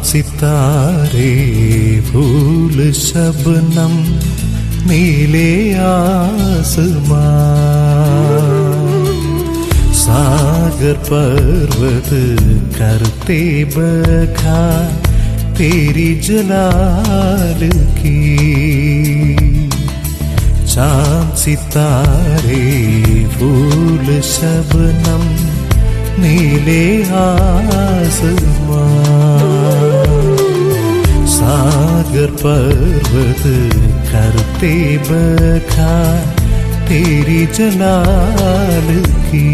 सितारे फूल शबनम नीले आसमां, सागर पर्वत करते बखान तेरी जलाल की। चांद सितारे फूल शबनम नीले आसमां, सागर पर्वत करते बखान तेरी जलाल की।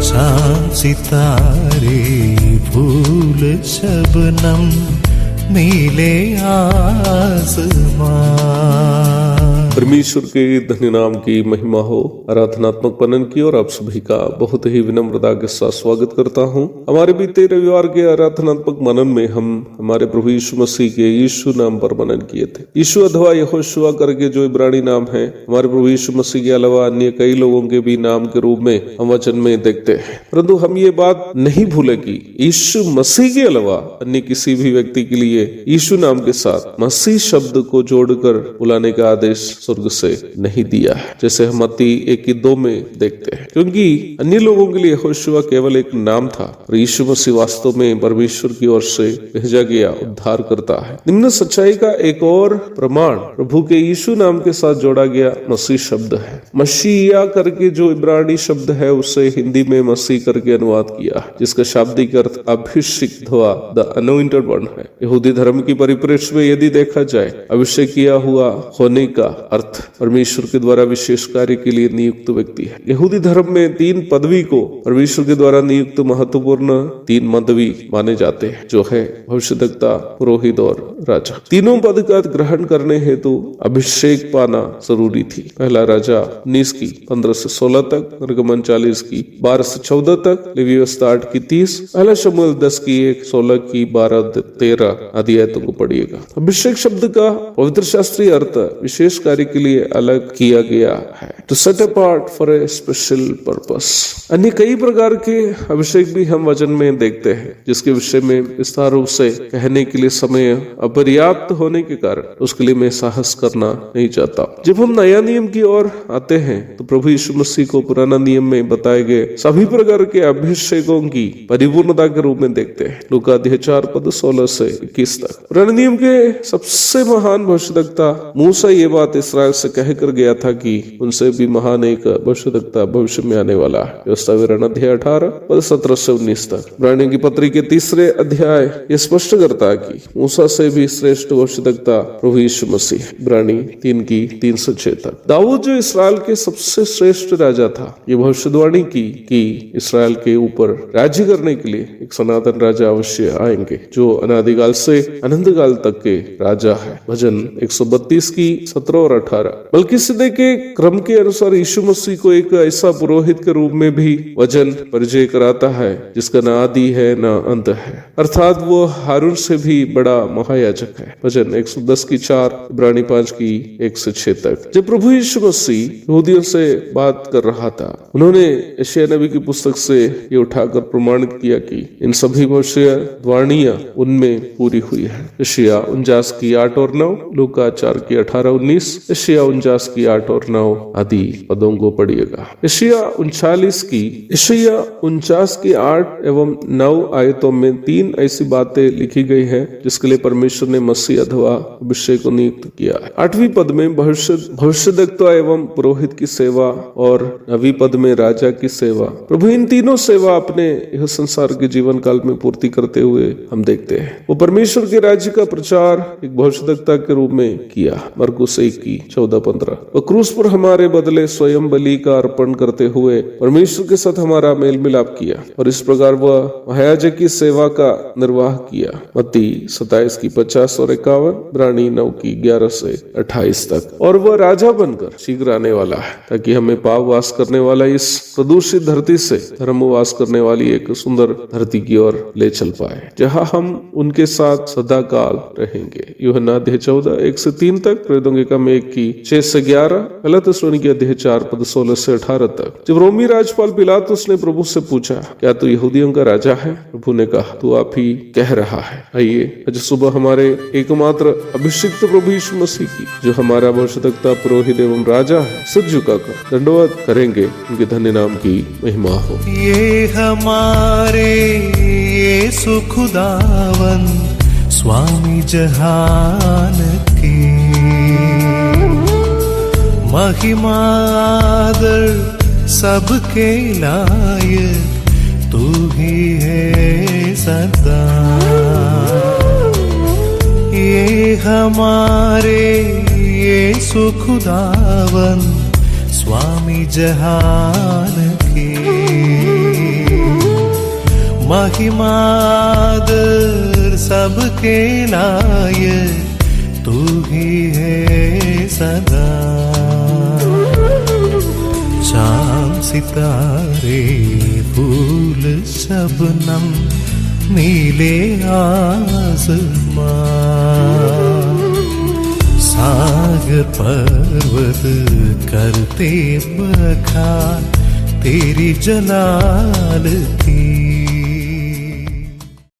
चांद सितारे फूल शबनम नीले आसमां। परमेश्वर के धन्य नाम की महिमा हो। आराधनात्मक पठन की और आप सभी का बहुत ही विनम्रता के साथ स्वागत करता हूं। हमारे बीते रविवार के आराधनात्मक मनन में हम हमारे प्रभु यीशु मसीह के यीशु नाम पर मनन किए थे। यीशु अथवा यहोशुआ करके जो इब्रानी नाम है, हमारे प्रभु यीशु मसीह के अलावा अन्य कई लोगों के भी नाम के रूप में हम वचन में देखते हैं, परंतु हम ये बात नहीं भूले कि यीशु मसीह के अलावा अन्य किसी भी व्यक्ति के लिए यीशु नाम के साथ मसीह शब्द को जोड़कर बुलाने का आदेश स्वर्ग से नहीं दिया है, जैसे हम मत्ती 1:2 में देखते हैं। क्योंकि अन्य लोगों के लिए यहोशुआ केवल एक नाम था और यीशु मसीह वास्तव में परमेश्वर की ओर से भेजा गया उद्धार करता है। निम्न सच्चाई का एक और प्रमाण प्रभु के यीशु नाम के साथ जोड़ा गया मसीह शब्द है। मसीहा करके जो इब्रानी शब्द है उसे हिंदी में मसीह करके अनुवाद किया, जिसका शाब्दिक अर्थ अभिषिक्त हुआ, द अनॉइंटेड वन है। यहूदी धर्म की परिप्रेक्ष्य में यदि देखा जाए, अभिषेक किया हुआ होने का अर्थ परमेश्वर के द्वारा विशेष कार्य के लिए नियुक्त व्यक्ति है। यहूदी धर्म में 3 पदवी को परमेश्वर के द्वारा नियुक्त महत्वपूर्ण 3 पदवी माने जाते हैं, जो है भविष्यद्वक्ता, पुरोहित और राजा। तीनों पद का ग्रहण करने हेतु अभिषेक पाना जरूरी थी। पहला राजा 19 की 15 से 16 तक, निर्गमन 40 की 12 से 14 तक, लेवी व्यवस्था 8 की 30, पहला शमूएल 10 की 1, 16 की 12-13 आदि आयतों को पढ़िएगा। अभिषेक शब्द का पवित्र शास्त्रीय अर्थ विशेष कार्य के लिए अलग किया गया है, to set apart for a special purpose. अन्य कई प्रकार के अभिषेक भी हम वचन में देखते हैं, जिसके विषय में विस्तार रूप से कहने के लिए समय अपर्याप्त होने के कारण उसके लिए मैं साहस करना नहीं चाहता। जब हम नया नियम की ओर आते हैं तो प्रभु यीशु मसीह को पुराना नियम में बताए गए सभी प्रकार के अभिषेकों की परिपूर्णता के रूप में देखते हैं। लूका 4:16 से 21 तक। पुराने नियम के सबसे महान भविष्यद्वक्ता मूसा ये बात इस्राएल से कहकर गया था कि उनसे भी महान एक भविष्यद्वक्ता भविष्य में आने वाला है। व्यवस्था विवरण अध्याय 18 17 से 19 तक। इब्रानियों की पत्री के 3 अध्याय ये स्पष्ट करता है कि मूसा से भी श्रेष्ठ भविष्यद्वक्ता प्रभु यीशु मसीह। इब्रानी 3 की 3 से 6 तक। दाऊद जो इस्राएल के सबसे श्रेष्ठ राजा था, ये भविष्यवाणी की कि इस्राएल के ऊपर राज्य करने के लिए एक सनातन राजा अवश्य आएंगे, जो अनादिकाल से अनंत काल तक के राजा है। भजन 132 की 17 और 18। मलकीसिदक के क्रम के अनुसार यीशु मसीह को एक ऐसा पुरोहित के रूप में भी वचन परिचय कराता है जिसका न आदि है न अंत है, अर्थात वो हारून से भी बड़ा महायाजक है। भजन 110 की 4, इब्रानी 5 की 1 से 6 तक। जब प्रभु यीशु मसीह यहूदियों से बात कर रहा था, उन्होंने यशायाह नबी की पुस्तक से ये उठाकर प्रमाणित किया कि इन सभी भविष्यवाणियां उनमें पूरी हुई है। यशायाह 49 की 8 और 9, लूका 4 की 18-19, यशायाह 49 की 8 और 9 आदि पदों को पढ़िएगा। यशायाह 49 की 8 एवं 9 आयतों में 3 ऐसी बातें लिखी गई हैं जिसके लिए परमेश्वर ने मसीह अथवा अभिषेक को नियुक्त किया है। 8वीं पद में भविष्यद्वक्ता एवं पुरोहित की सेवा और 9वीं पद में राजा की सेवा। प्रभु इन तीनों सेवा अपने यह संसार के जीवन काल में पूर्ति करते हुए हम देखते हैं। वो परमेश्वर के राज्य का प्रचार एक भविष्यद्वक्ता के रूप में किया। मरकुस 1 की 14-15। वो क्रूस पर हमारे बदले स्वयं बलि का अर्पण करते हुए परमेश्वर के साथ हमारा मेल मिलाप किया और इस प्रकार वह महायाजक की सेवा का निर्वाह किया। मत्ती 27 की 50 और 51, इब्रानी 9 की 11 से 28 तक। और वह राजा बनकर शीघ्र आने वाला है, ताकि हमें पाप वास करने वाला इस प्रदूषित धरती से धर्म वास करने वाली एक सुंदर धरती की ओर ले चल पाए, जहां हम उनके साथ सदा काल रहेंगे। यूहन्ना 14 1 से 3 तक, प्रेरितों के काम 1 की 6 से 11, पहला थिस्सलुनीकी अध्याय 4 पद 16 से 18 तक। जब रोमी राज्यपाल पिलातुस ने प्रभु से पूछा, क्या तू यहूदियों का राजा है? प्रभु ने कहा, तू आप ही कह रहा है। आइए आज सुबह हमारे एकमात्र अभिषिक्त प्रभु यीशु मसीह की, जो हमारा भविष्यद्वक्ता, पुरोहित एवं राजा है, सिर झुकाकर दंडवत करेंगे। उनके धन्य नाम की महिमा हो। ये हमारे यीशु खुदावन स्वामी जहान की महिमा आदर सबके लायक तू ही है सदा। ये हमारे यीशु खुदावन स्वामी जहान की महिमा आदर सबके लायक तू ही है सदा। चांद सितारे फूल शबनम नीले आसमां सागर पर्वत करते बखान तेरी जलाल की।